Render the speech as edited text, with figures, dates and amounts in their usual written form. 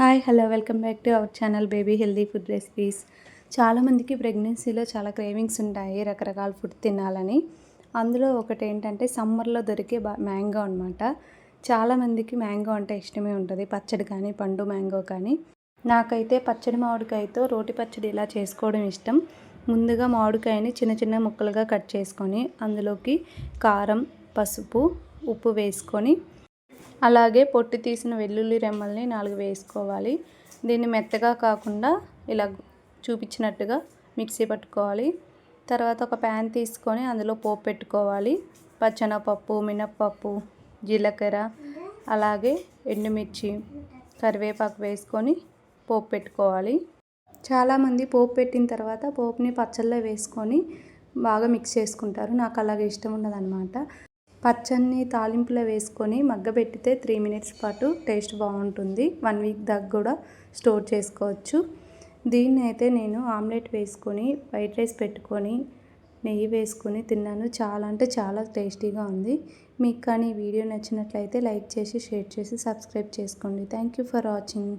Hi hello welcome back to our channel baby healthy food recipes. చాలామందికి ప్రెగ్నెన్సీలో చాలా cravings ఉంటాయి రకరకాల ఫుడ్ తినాలని. అందులో ఒకటి ఏంటంటే సమ్మర్లో దొరికే మ్యాంగో అనమాట. చాలామందికి మ్యాంగో అంటే ఇష్టమే ఉంటుంది, పచ్చడి కానీ పండు మ్యాంగో కానీ. నాకైతే పచ్చడి మామిడికాయతో రోటి పచ్చడి ఇలా చేసుకోవడం ఇష్టం. ముందుగా మామిడికాయని చిన్న చిన్న ముక్కలుగా కట్ చేసుకొని అందులోకి కారం, పసుపు, ఉప్పు వేసుకొని అలాగే పొట్టు తీసిన వెల్లుల్లి రెమ్మల్ని 4 వేసుకోవాలి. దీన్ని మెత్తగా కాకుండా ఇలా చూపించినట్టుగా మిక్సీ పట్టుకోవాలి. తర్వాత ఒక ప్యాన్ తీసుకొని అందులో పోపు పెట్టుకోవాలి. పచ్చెనపప్పు, మినప్పప్పు, జీలకర్ర, అలాగే ఎండుమిర్చి, కరివేపాకు వేసుకొని పోపు పెట్టుకోవాలి. చాలామంది పోపు పెట్టిన తర్వాత పోపుని పచ్చళ్ళలో వేసుకొని బాగా మిక్స్ చేసుకుంటారు. నాకు అలాగే ఇష్టం ఉండదన్నమాట. పచ్చడిని తాలింపులో వేసుకొని మగ్గబెట్టితే 3 మినిట్స్ పాటు టేస్ట్ బాగుంటుంది. 1 వీక్ దాకా కూడా స్టోర్ చేసుకోవచ్చు. దీన్ని అయితే నేను ఆమ్లెట్ వేసుకొని వైట్ రైస్ పెట్టుకొని నెయ్యి వేసుకొని తిన్నాను. చాలా అంటే చాలా టేస్టీగా ఉంది. మీకు కానీ ఈ వీడియో నచ్చినట్లయితే లైక్ చేసి, షేర్ చేసి, సబ్స్క్రైబ్ చేసుకోండి. Thank you for watching.